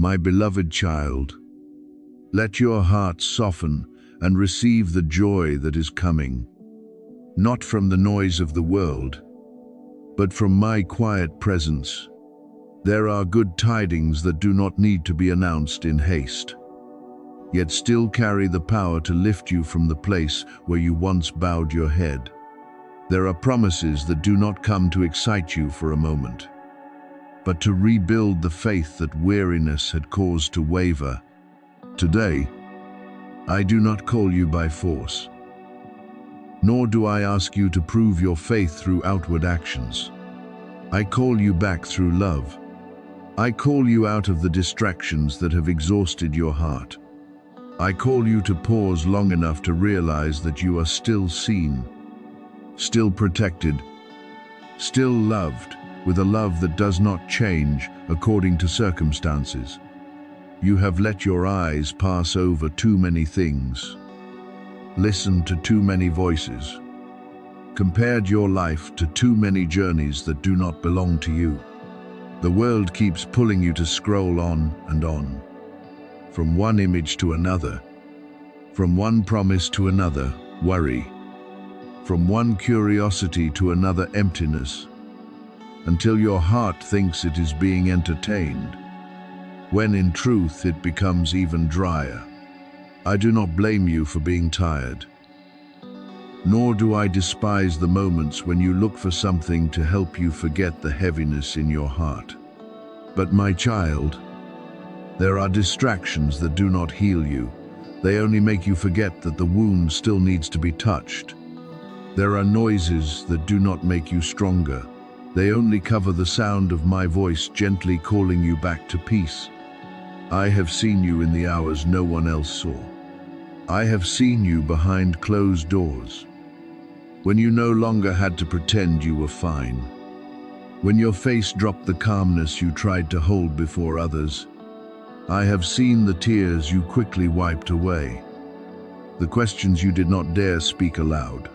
My beloved child, let your heart soften and receive the joy that is coming, not from the noise of the world, but from my quiet presence. There are good tidings that do not need to be announced in haste, yet still carry the power to lift you from the place where you once bowed your head. There are promises that do not come to excite you for a moment, but to rebuild the faith that weariness had caused to waver. Today, I do not call you by force, nor do I ask you to prove your faith through outward actions. I call you back through love. I call you out of the distractions that have exhausted your heart. I call you to pause long enough to realize that you are still seen, still protected, still loved, with a love that does not change according to circumstances. You have let your eyes pass over too many things, listened to too many voices, compared your life to too many journeys that do not belong to you. The world keeps pulling you to scroll on and on, from one image to another, from one promise to another worry, from one curiosity to another emptiness, until your heart thinks it is being entertained, when in truth it becomes even drier. I do not blame you for being tired, nor do I despise the moments when you look for something to help you forget the heaviness in your heart. But my child, there are distractions that do not heal you. They only make you forget that the wound still needs to be touched. There are noises that do not make you stronger. They only cover the sound of my voice gently calling you back to peace. I have seen you in the hours no one else saw. I have seen you behind closed doors, when you no longer had to pretend you were fine, when your face dropped the calmness you tried to hold before others. I have seen the tears you quickly wiped away, the questions you did not dare speak aloud,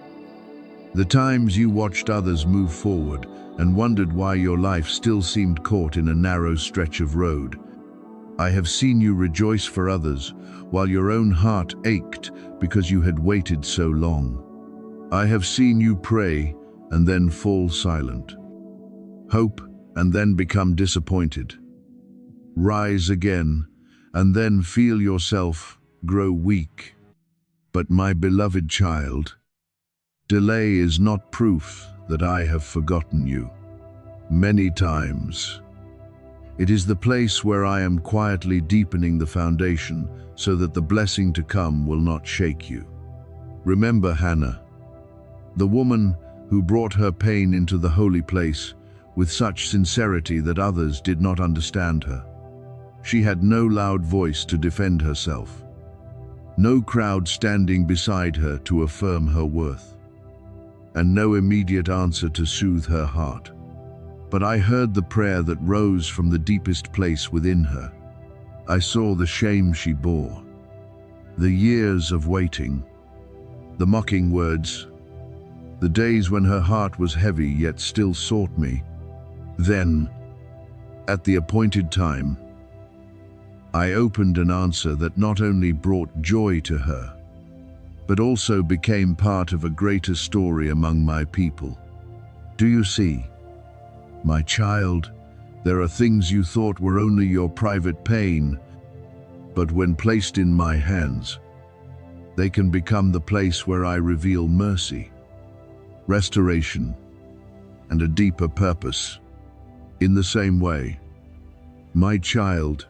the times you watched others move forward and wondered why your life still seemed caught in a narrow stretch of road. I have seen you rejoice for others while your own heart ached because you had waited so long. I have seen you pray and then fall silent, hope and then become disappointed, rise again and then feel yourself grow weak. But my beloved child, delay is not proof that I have forgotten you. Many times, it is the place where I am quietly deepening the foundation so that the blessing to come will not shake you. Remember Hannah, the woman who brought her pain into the holy place with such sincerity that others did not understand her. She had no loud voice to defend herself, no crowd standing beside her to affirm her worth, and no immediate answer to soothe her heart. But I heard the prayer that rose from the deepest place within her. I saw the shame she bore, the years of waiting, the mocking words, the days when her heart was heavy yet still sought me. Then, at the appointed time, I opened an answer that not only brought joy to her, but also became part of a greater story among my people. Do you see, my child, there are things you thought were only your private pain, but when placed in my hands, they can become the place where I reveal mercy, restoration, and a deeper purpose. In the same way, my child,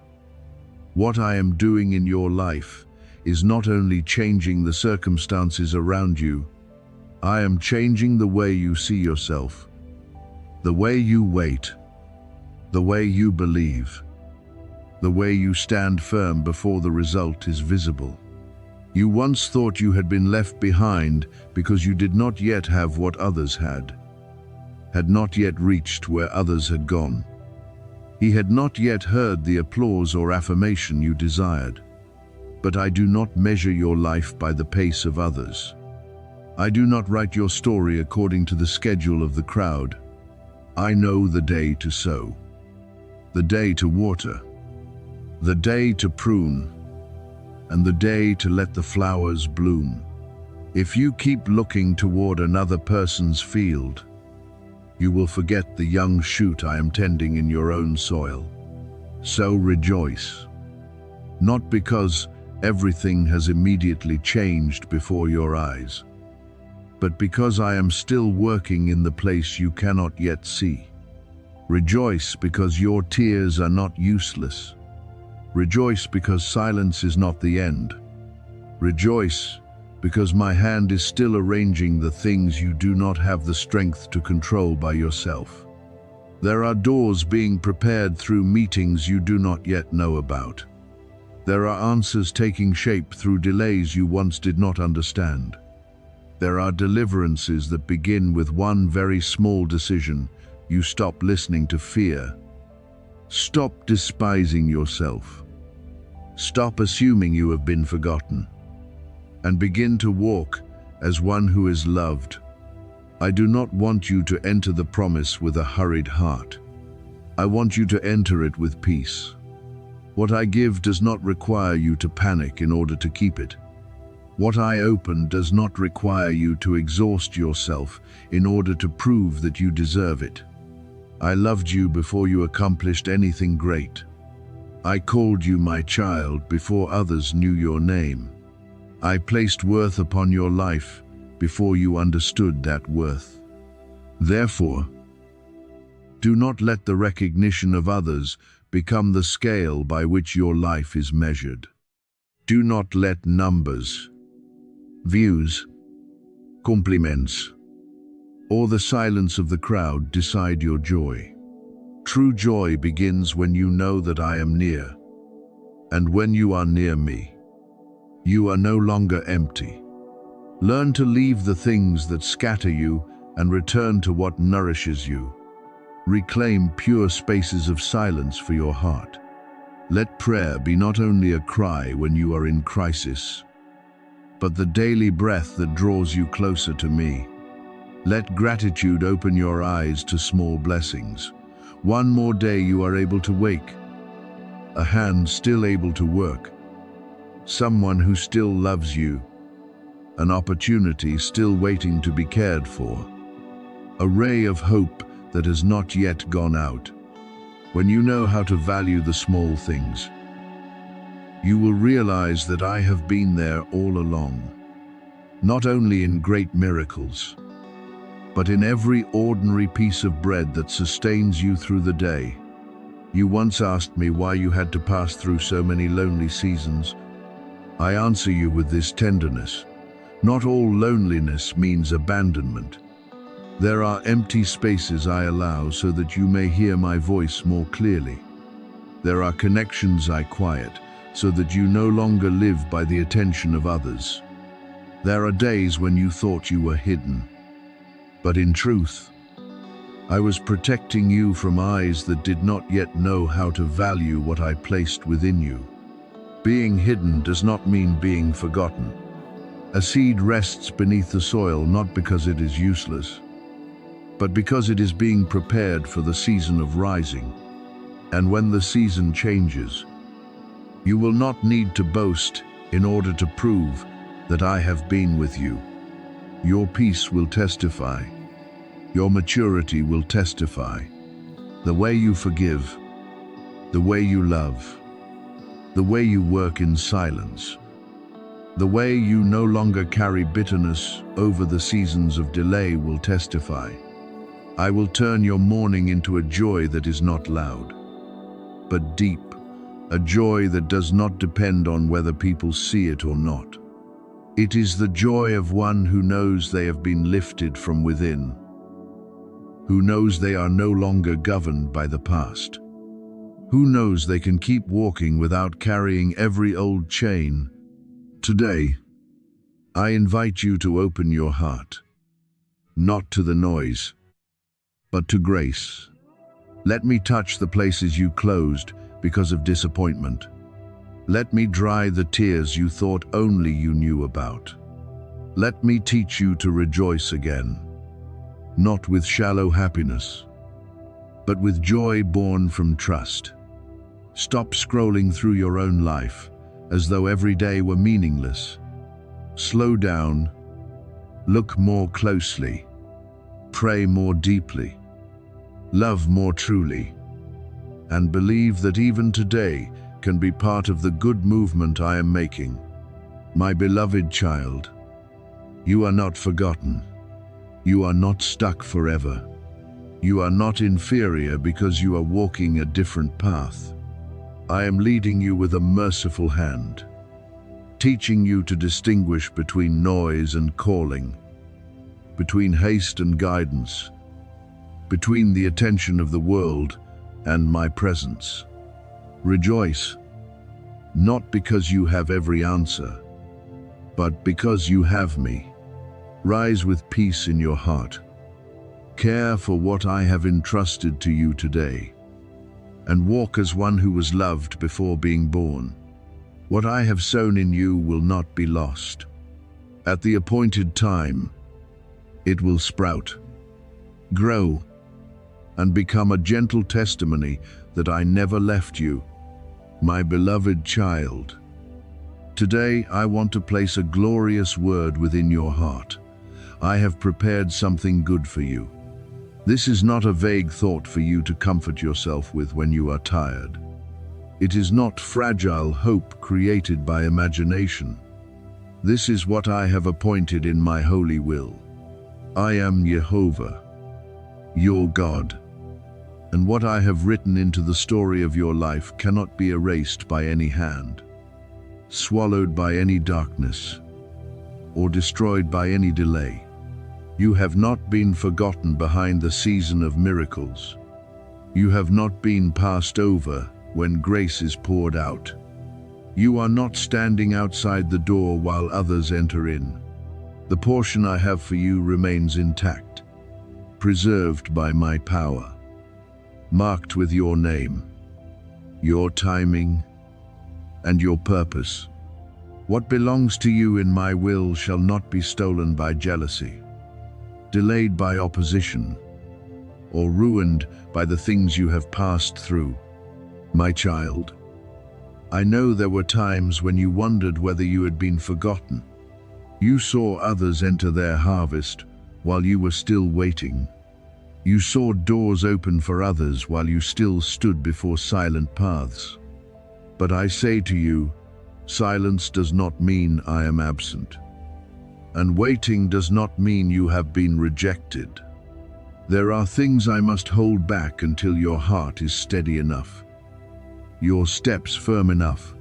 what I am doing in your life is not only changing the circumstances around you, I am changing the way you see yourself, the way you wait, the way you believe, the way you stand firm before the result is visible. You once thought you had been left behind because you did not yet have what others had not yet reached where others had gone. He had not yet heard the applause or affirmation you desired. But I do not measure your life by the pace of others. I do not write your story according to the schedule of the crowd. I know the day to sow, the day to water, the day to prune, and the day to let the flowers bloom. If you keep looking toward another person's field, you will forget the young shoot I am tending in your own soil. So rejoice, not because everything has immediately changed before your eyes, but because I am still working in the place you cannot yet see. Rejoice because your tears are not useless. Rejoice because silence is not the end. Rejoice because my hand is still arranging the things you do not have the strength to control by yourself. There are doors being prepared through meetings you do not yet know about. There are answers taking shape through delays you once did not understand. There are deliverances that begin with one very small decision. You stop listening to fear. Stop despising yourself. Stop assuming you have been forgotten, and begin to walk as one who is loved. I do not want you to enter the promise with a hurried heart. I want you to enter it with peace. What I give does not require you to panic in order to keep it. What I open does not require you to exhaust yourself in order to prove that you deserve it. I loved you before you accomplished anything great. I called you my child before others knew your name. I placed worth upon your life before you understood that worth. Therefore, do not let the recognition of others become the scale by which your life is measured. Do not let numbers, views, compliments, or the silence of the crowd decide your joy. True joy begins when you know that I am near, and when you are near me, you are no longer empty. Learn to leave the things that scatter you and return to what nourishes you. Reclaim pure spaces of silence for your heart. Let prayer be not only a cry when you are in crisis, but the daily breath that draws you closer to me. Let gratitude open your eyes to small blessings. One more day you are able to wake, a hand still able to work, someone who still loves you, an opportunity still waiting to be cared for, a ray of hope that has not yet gone out. When you know how to value the small things, you will realize that I have been there all along, not only in great miracles, but in every ordinary piece of bread that sustains you through the day. You once asked me why you had to pass through so many lonely seasons. I answer you with this tenderness. Not all loneliness means abandonment. There are empty spaces I allow so that you may hear my voice more clearly. There are connections I quiet so that you no longer live by the attention of others. There are days when you thought you were hidden, but in truth, I was protecting you from eyes that did not yet know how to value what I placed within you. Being hidden does not mean being forgotten. A seed rests beneath the soil not because it is useless, but because it is being prepared for the season of rising. And when the season changes, you will not need to boast in order to prove that I have been with you. Your peace will testify. Your maturity will testify. The way you forgive, the way you love, the way you work in silence, the way you no longer carry bitterness over the seasons of delay will testify. I will turn your mourning into a joy that is not loud, but deep, a joy that does not depend on whether people see it or not. It is the joy of one who knows they have been lifted from within, who knows they are no longer governed by the past, who knows they can keep walking without carrying every old chain. Today, I invite you to open your heart, not to the noise, but to grace. Let me touch the places you closed because of disappointment. Let me dry the tears you thought only you knew about. Let me teach you to rejoice again, not with shallow happiness, but with joy born from trust. Stop scrolling through your own life as though every day were meaningless. Slow down, look more closely, pray more deeply, love more truly, and believe that even today can be part of the good movement I am making. My beloved child, you are not forgotten. You are not stuck forever. You are not inferior because you are walking a different path. I am leading you with a merciful hand, teaching you to distinguish between noise and calling, between haste and guidance, between the attention of the world and my presence. Rejoice, not because you have every answer, but because you have me. Rise with peace in your heart. Care for what I have entrusted to you today, and walk as one who was loved before being born. What I have sown in you will not be lost. At the appointed time, it will sprout, grow, and become a gentle testimony that I never left you, my beloved child. Today, I want to place a glorious word within your heart. I have prepared something good for you. This is not a vague thought for you to comfort yourself with when you are tired. It is not fragile hope created by imagination. This is what I have appointed in my holy will. I am Jehovah, your God, and what I have written into the story of your life cannot be erased by any hand, swallowed by any darkness, or destroyed by any delay. You have not been forgotten behind the season of miracles. You have not been passed over when grace is poured out. You are not standing outside the door while others enter in. The portion I have for you remains intact, preserved by my power, marked with your name, your timing, and your purpose. What belongs to you in my will shall not be stolen by jealousy, delayed by opposition, or ruined by the things you have passed through. My child, I know there were times when you wondered whether you had been forgotten. You saw others enter their harvest while you were still waiting. You saw doors open for others while you still stood before silent paths. But I say to you, silence does not mean I am absent. And waiting does not mean you have been rejected. There are things I must hold back until your heart is steady enough, your steps firm enough,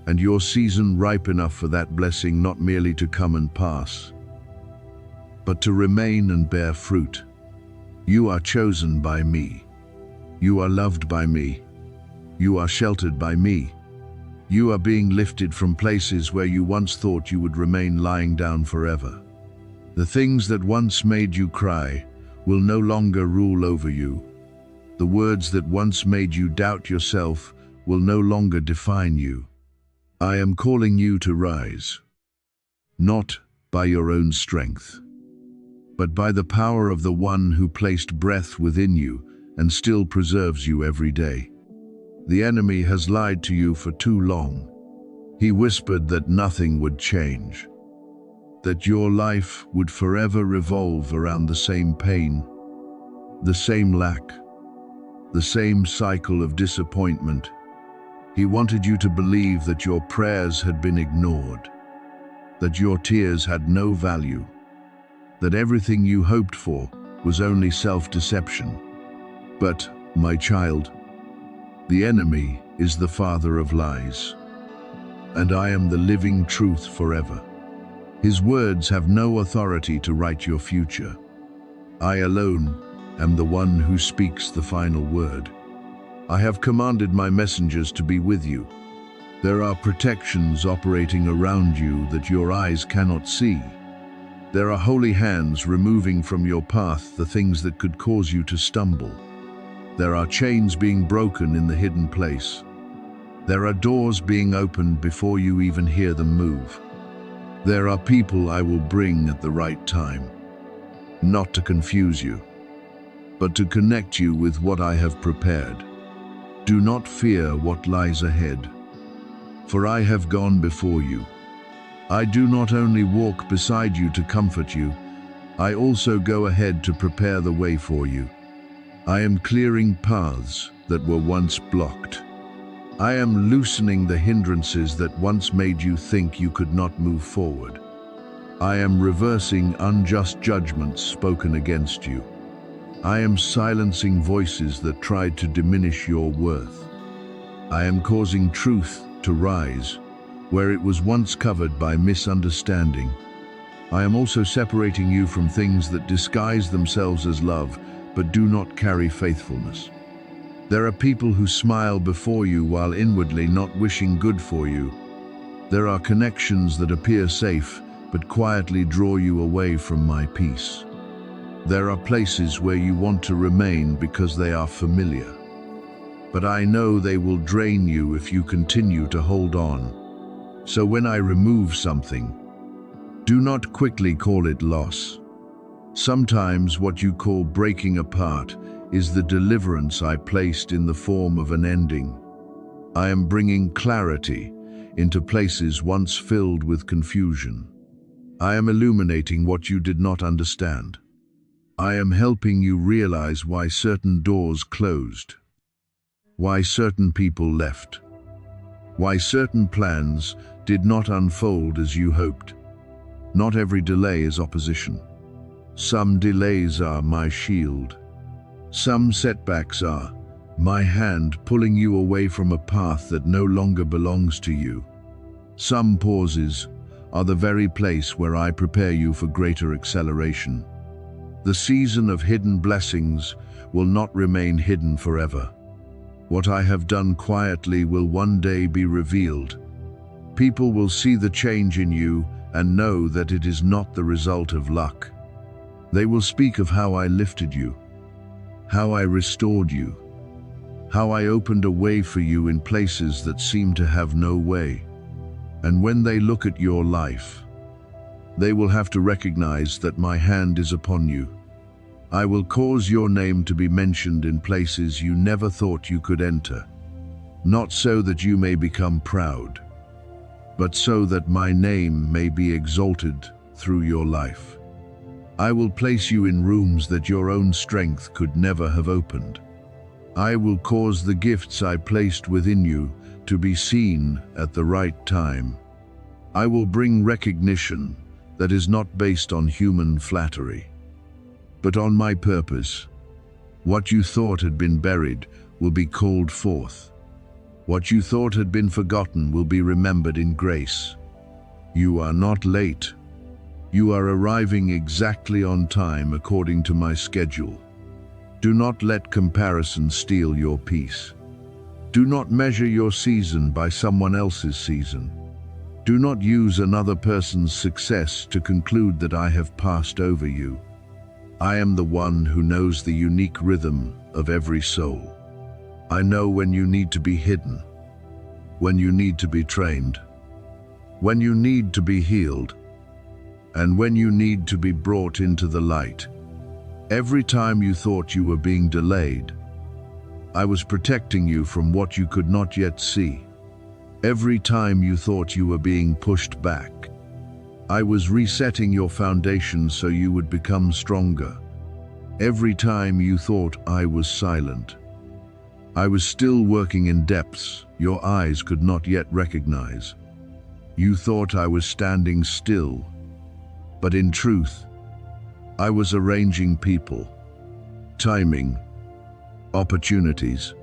and your season ripe enough for that blessing not merely to come and pass, but to remain and bear fruit. You are chosen by me. You are loved by me. You are sheltered by me. You are being lifted from places where you once thought you would remain lying down forever. The things that once made you cry will no longer rule over you. The words that once made you doubt yourself will no longer define you. I am calling you to rise, not by your own strength, but by the power of the one who placed breath within you and still preserves you every day. The enemy has lied to you for too long. He whispered that nothing would change, that your life would forever revolve around the same pain, the same lack, the same cycle of disappointment. He wanted you to believe that your prayers had been ignored, that your tears had no value, that everything you hoped for was only self-deception. But, my child, the enemy is the father of lies, and I am the living truth forever. His words have no authority to write your future. I alone am the one who speaks the final word. I have commanded my messengers to be with you. There are protections operating around you that your eyes cannot see. There are holy hands removing from your path the things that could cause you to stumble. There are chains being broken in the hidden place. There are doors being opened before you even hear them move. There are people I will bring at the right time, not to confuse you, but to connect you with what I have prepared. Do not fear what lies ahead, for I have gone before you. I do not only walk beside you to comfort you, I also go ahead to prepare the way for you. I am clearing paths that were once blocked. I am loosening the hindrances that once made you think you could not move forward. I am reversing unjust judgments spoken against you. I am silencing voices that tried to diminish your worth. I am causing truth to rise where it was once covered by misunderstanding. I am also separating you from things that disguise themselves as love but do not carry faithfulness. There are people who smile before you while inwardly not wishing good for you. There are connections that appear safe but quietly draw you away from my peace. There are places where you want to remain because they are familiar. But I know they will drain you if you continue to hold on. So when I remove something, do not quickly call it loss. Sometimes what you call breaking apart is the deliverance I placed in the form of an ending. I am bringing clarity into places once filled with confusion. I am illuminating what you did not understand. I am helping you realize why certain doors closed, why certain people left, why certain plans did not unfold as you hoped. Not every delay is opposition. Some delays are my shield. Some setbacks are my hand pulling you away from a path that no longer belongs to you. Some pauses are the very place where I prepare you for greater acceleration. The season of hidden blessings will not remain hidden forever. What I have done quietly will one day be revealed. People will see the change in you and know that it is not the result of luck. They will speak of how I lifted you, how I restored you, how I opened a way for you in places that seemed to have no way. And when they look at your life, they will have to recognize that my hand is upon you. I will cause your name to be mentioned in places you never thought you could enter, not so that you may become proud, but so that my name may be exalted through your life. I will place you in rooms that your own strength could never have opened. I will cause the gifts I placed within you to be seen at the right time. I will bring recognition that is not based on human flattery, but on my purpose. What you thought had been buried will be called forth. What you thought had been forgotten will be remembered in grace. You are not late. You are arriving exactly on time according to my schedule. Do not let comparison steal your peace. Do not measure your season by someone else's season. Do not use another person's success to conclude that I have passed over you. I am the one who knows the unique rhythm of every soul. I know when you need to be hidden, when you need to be trained, when you need to be healed, and when you need to be brought into the light. Every time you thought you were being delayed, I was protecting you from what you could not yet see. Every time you thought you were being pushed back, I was resetting your foundation so you would become stronger. Every time you thought I was silent, I was still working in depths your eyes could not yet recognize. You thought I was standing still, but in truth, I was arranging people, timing, opportunities,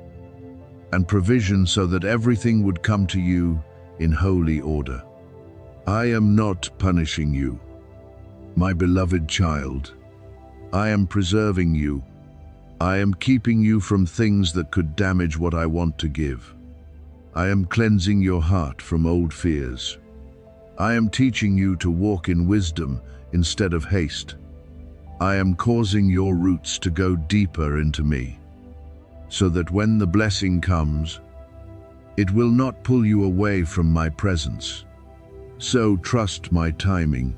and provision so that everything would come to you in holy order. I am not punishing you, my beloved child. I am preserving you. I am keeping you from things that could damage what I want to give. I am cleansing your heart from old fears. I am teaching you to walk in wisdom instead of haste. I am causing your roots to go deeper into me, so that when the blessing comes, it will not pull you away from my presence. So trust my timing.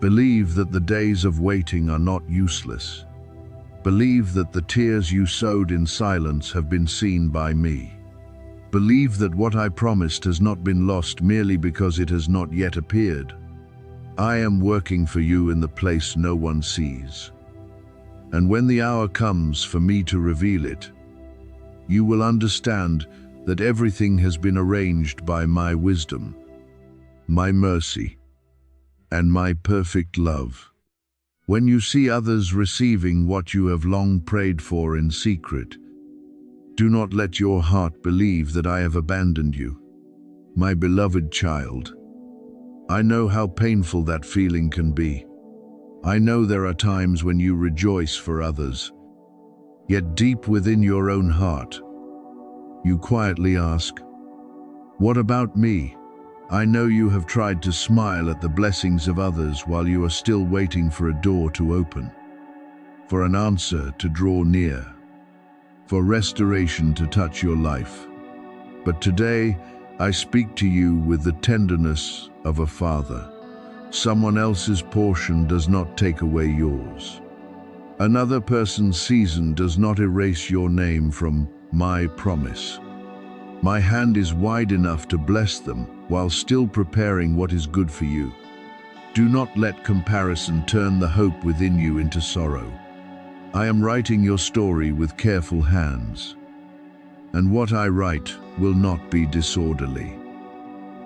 Believe that the days of waiting are not useless, Believe that the tears you sowed in silence have been seen by me. Believe that what I promised has not been lost merely because it has not yet appeared. I am working for you in the place no one sees. And when the hour comes for me to reveal it, you will understand that everything has been arranged by my wisdom, my mercy, and my perfect love. When you see others receiving what you have long prayed for in secret, do not let your heart believe that I have abandoned you. My beloved child, I know how painful that feeling can be. I know there are times when you rejoice for others, yet deep within your own heart, you quietly ask, "What about me?" I know you have tried to smile at the blessings of others while you are still waiting for a door to open, for an answer to draw near, for restoration to touch your life. But today, I speak to you with the tenderness of a father. Someone else's portion does not take away yours. Another person's season does not erase your name from my promise. My hand is wide enough to bless them while still preparing what is good for you. Do not let comparison turn the hope within you into sorrow. I am writing your story with careful hands, and what I write will not be disorderly,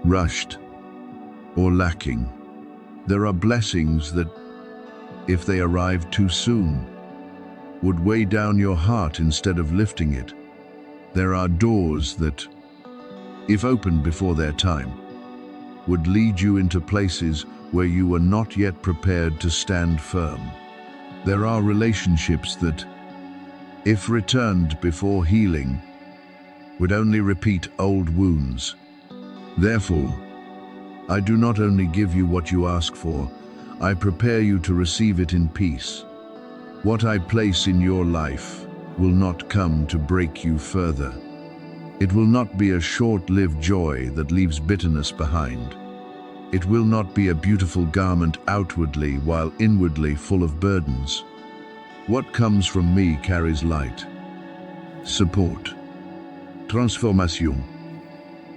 rushed, or lacking. There are blessings that, if they arrive too soon, would weigh down your heart instead of lifting it. There are doors that, if opened before their time, would lead you into places where you are not yet prepared to stand firm. There are relationships that, if returned before healing, would only repeat old wounds. Therefore, I do not only give you what you ask for, I prepare you to receive it in peace. What I place in your life will not come to break you further. It will not be a short-lived joy that leaves bitterness behind. It will not be a beautiful garment outwardly while inwardly full of burdens. What comes from me carries light, support, transformation,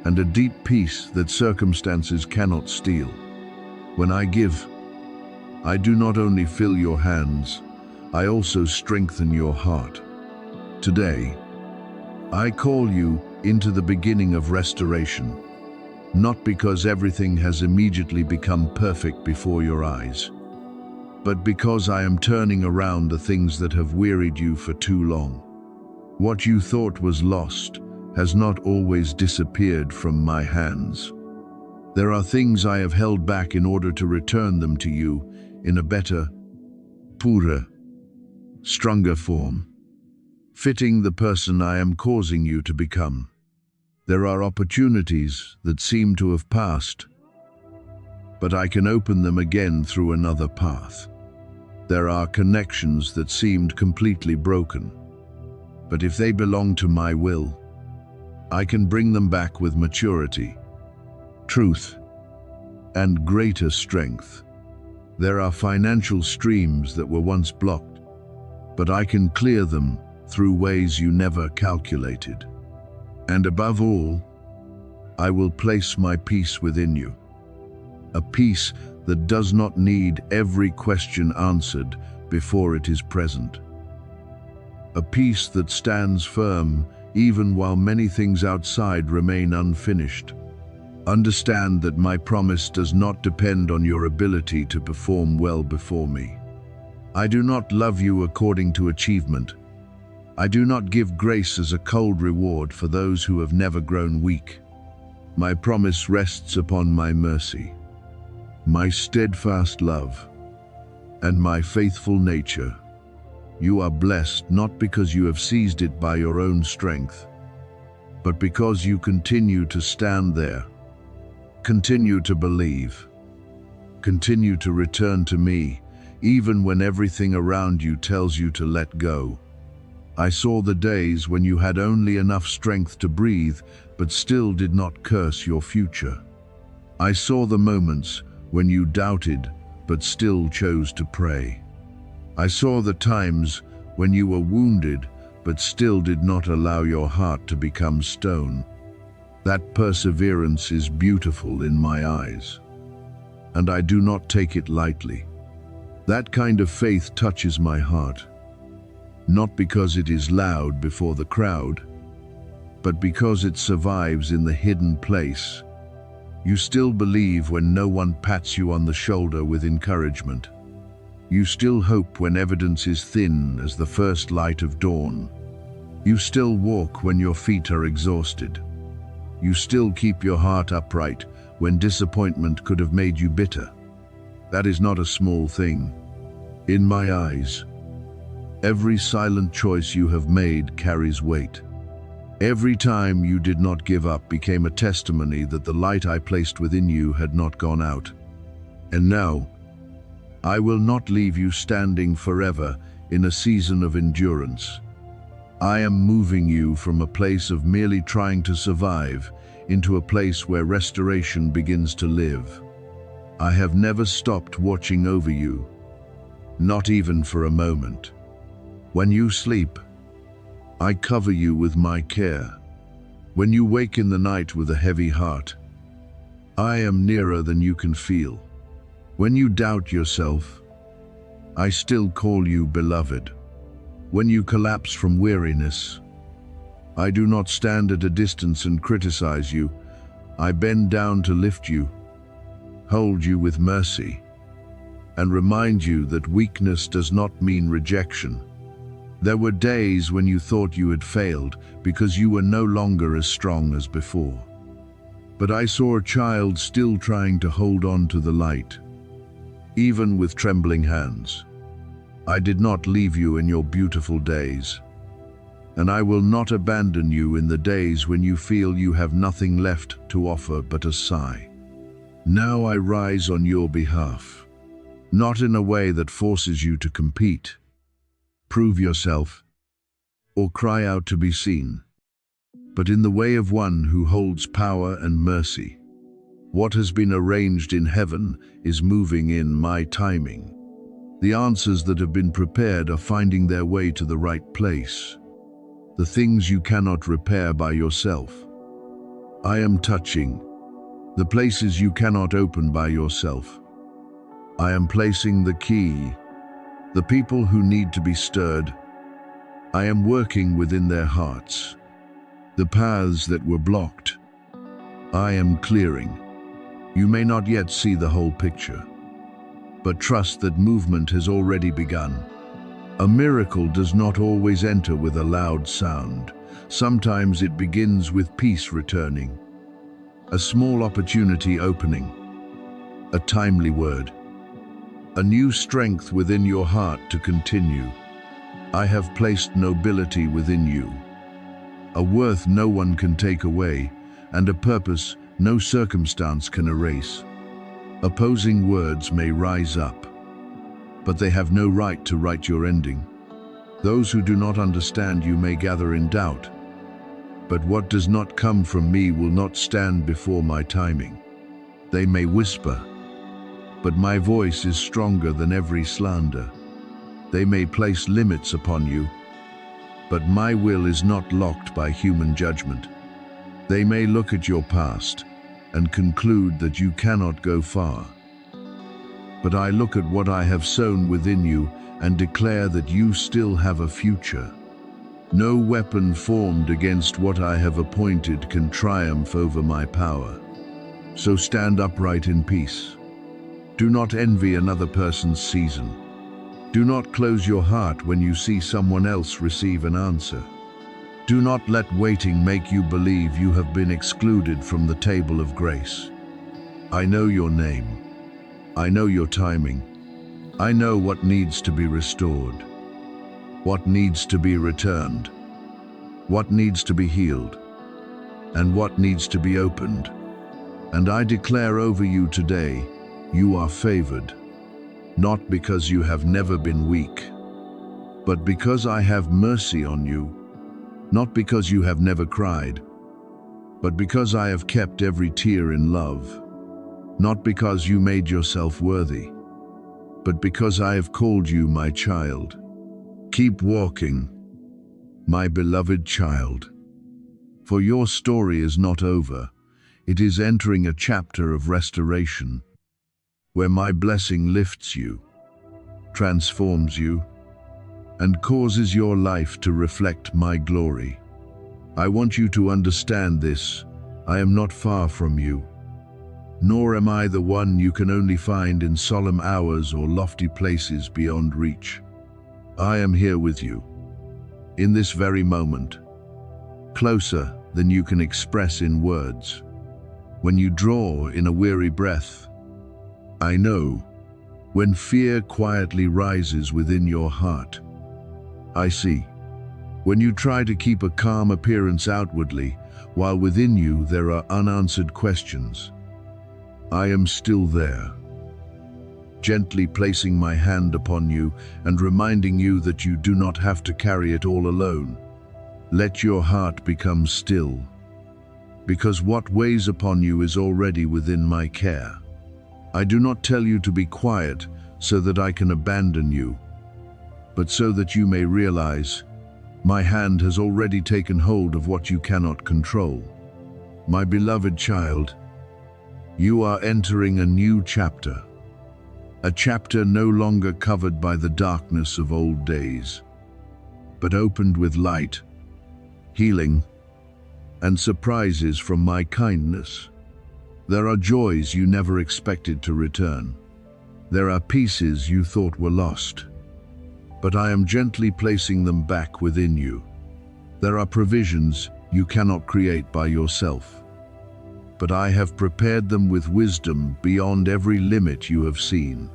and a deep peace that circumstances cannot steal. When I give, I do not only fill your hands, I also strengthen your heart. Today, I call you into the beginning of restoration, not because everything has immediately become perfect before your eyes, but because I am turning around the things that have wearied you for too long. What you thought was lost has not always disappeared from my hands. There are things I have held back in order to return them to you in a better, purer, stronger form, fitting the person I am causing you to become. There are opportunities that seem to have passed, but I can open them again through another path. There are connections that seemed completely broken, but if they belong to my will, I can bring them back with maturity, truth, and greater strength. There are financial streams that were once blocked, but I can clear them through ways you never calculated. And above all, I will place my peace within you, a peace that does not need every question answered before it is present, a peace that stands firm even while many things outside remain unfinished. Understand that my promise does not depend on your ability to perform well before me. I do not love you according to achievement. I do not give grace as a cold reward for those who have never grown weak. My promise rests upon my mercy, my steadfast love, and my faithful nature. You are blessed not because you have seized it by your own strength, but because you continue to stand there, continue to believe, continue to return to me, even when everything around you tells you to let go. I saw the days when you had only enough strength to breathe, but still did not curse your future. I saw the moments when you doubted, but still chose to pray. I saw the times when you were wounded but still did not allow your heart to become stone. That perseverance is beautiful in my eyes, and I do not take it lightly. That kind of faith touches my heart, not because it is loud before the crowd, but because it survives in the hidden place. You still believe when no one pats you on the shoulder with encouragement. You still hope when evidence is thin as the first light of dawn. You still walk when your feet are exhausted. You still keep your heart upright when disappointment could have made you bitter. That is not a small thing. In my eyes, every silent choice you have made carries weight. Every time you did not give up became a testimony that the light I placed within you had not gone out. And now, I will not leave you standing forever in a season of endurance. I am moving you from a place of merely trying to survive into a place where restoration begins to live. I have never stopped watching over you, not even for a moment. When you sleep, I cover you with my care. When you wake in the night with a heavy heart, I am nearer than you can feel. When you doubt yourself, I still call you beloved. When you collapse from weariness, I do not stand at a distance and criticize you. I bend down to lift you, hold you with mercy, and remind you that weakness does not mean rejection. There were days when you thought you had failed because you were no longer as strong as before. But I saw a child still trying to hold on to the light, even with trembling hands. I did not leave you in your beautiful days, and I will not abandon you in the days when you feel you have nothing left to offer but a sigh. Now I rise on your behalf, not in a way that forces you to compete, prove yourself, or cry out to be seen, but in the way of one who holds power and mercy. What has been arranged in heaven is moving in my timing. The answers that have been prepared are finding their way to the right place. The things you cannot repair by yourself, I am touching. The places you cannot open by yourself, I am placing the key. The people who need to be stirred, I am working within their hearts. The paths that were blocked, I am clearing. You may not yet see the whole picture, but trust that movement has already begun. A miracle does not always enter with a loud sound. Sometimes it begins with peace returning, a small opportunity opening, a timely word, a new strength within your heart to continue. I have placed nobility within you, a worth no one can take away, and a purpose no circumstance can erase. Opposing words may rise up, but they have no right to write your ending. Those who do not understand you may gather in doubt, but what does not come from me will not stand before my timing. They may whisper, but my voice is stronger than every slander. They may place limits upon you, but my will is not locked by human judgment. They may look at your past and conclude that you cannot go far. But I look at what I have sown within you and declare that you still have a future. No weapon formed against what I have appointed can triumph over my power. So stand upright in peace. Do not envy another person's season. Do not close your heart when you see someone else receive an answer. Do not let waiting make you believe you have been excluded from the table of grace. I know your name. I know your timing. I know what needs to be restored, what needs to be returned, what needs to be healed, and what needs to be opened. And I declare over you today, you are favored, not because you have never been weak, but because I have mercy on you, not because you have never cried, but because I have kept every tear in love, not because you made yourself worthy, but because I have called you my child. Keep walking, my beloved child. For your story is not over. It is entering a chapter of restoration, where my blessing lifts you, transforms you, and causes your life to reflect my glory. I want you to understand this. I am not far from you, nor am I the one you can only find in solemn hours or lofty places beyond reach. I am here with you, in this very moment, closer than you can express in words. When you draw in a weary breath, I know. When fear quietly rises within your heart, I see. When you try to keep a calm appearance outwardly, while within you there are unanswered questions, I am still there, gently placing my hand upon you and reminding you that you do not have to carry it all alone. Let your heart become still, because what weighs upon you is already within my care. I do not tell you to be quiet so that I can abandon you, but so that you may realize my hand has already taken hold of what you cannot control. My beloved child, you are entering a new chapter, a chapter no longer covered by the darkness of old days, but opened with light, healing, and surprises from my kindness. There are joys you never expected to return. There are pieces you thought were lost, but I am gently placing them back within you. There are provisions you cannot create by yourself, but I have prepared them with wisdom beyond every limit you have seen.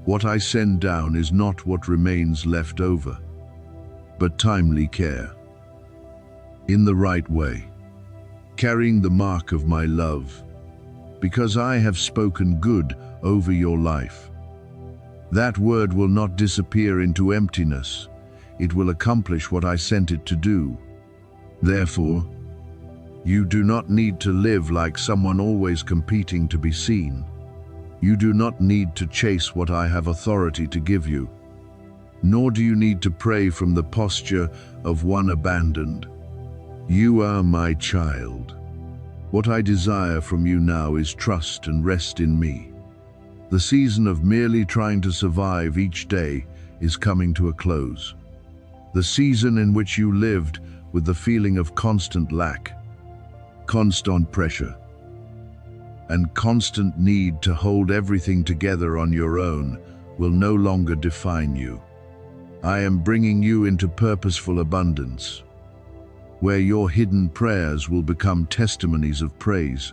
What I send down is not what remains left over, but timely care, in the right way, carrying the mark of my love, because I have spoken good over your life. That word will not disappear into emptiness. It will accomplish what I sent it to do. Therefore, you do not need to live like someone always competing to be seen. You do not need to chase what I have authority to give you, nor do you need to pray from the posture of one abandoned. You are my child. What I desire from you now is trust and rest in me. The season of merely trying to survive each day is coming to a close. The season in which you lived with the feeling of constant lack, constant pressure, and constant need to hold everything together on your own will no longer define you. I am bringing you into purposeful abundance, where your hidden prayers will become testimonies of praise,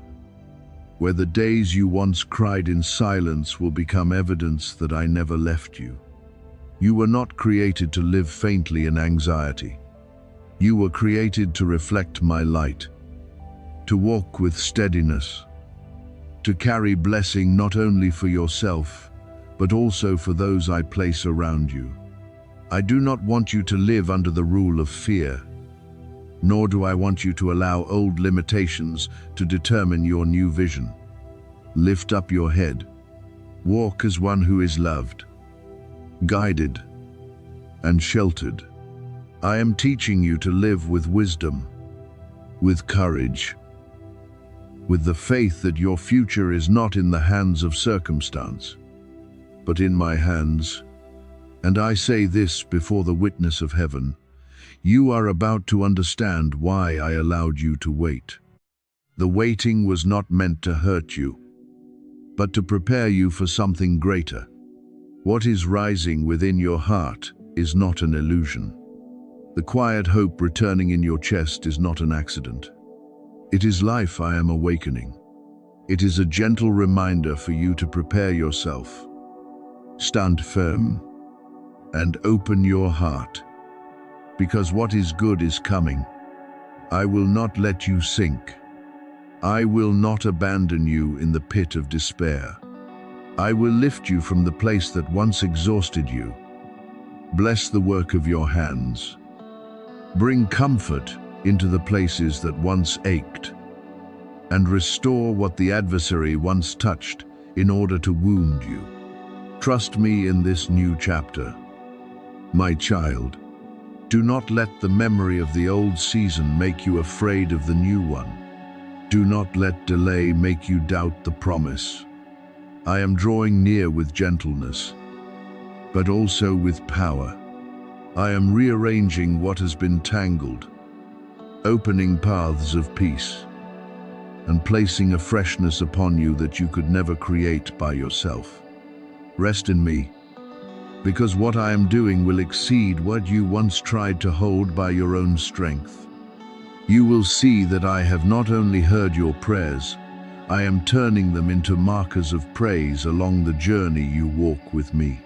where the days you once cried in silence will become evidence that I never left you. You were not created to live faintly in anxiety. You were created to reflect my light, to walk with steadiness, to carry blessing not only for yourself, but also for those I place around you. I do not want you to live under the rule of fear, nor do I want you to allow old limitations to determine your new vision. Lift up your head. Walk as one who is loved, guided, and sheltered. I am teaching you to live with wisdom, with courage, with the faith that your future is not in the hands of circumstance, but in my hands. And I say this before the witness of heaven. You are about to understand why I allowed you to wait. The waiting was not meant to hurt you, but to prepare you for something greater. What is rising within your heart is not an illusion. The quiet hope returning in your chest is not an accident. It is life I am awakening. It is a gentle reminder for you to prepare yourself. Stand firm and open your heart, because what is good is coming. I will not let you sink. I will not abandon you in the pit of despair. I will lift you from the place that once exhausted you. Bless the work of your hands. Bring comfort into the places that once ached, and restore what the adversary once touched in order to wound you. Trust me in this new chapter. My child, do not let the memory of the old season make you afraid of the new one. Do not let delay make you doubt the promise. I am drawing near with gentleness, but also with power. I am rearranging what has been tangled, opening paths of peace, and placing a freshness upon you that you could never create by yourself. Rest in me, because what I am doing will exceed what you once tried to hold by your own strength. You will see that I have not only heard your prayers, I am turning them into markers of praise along the journey you walk with me.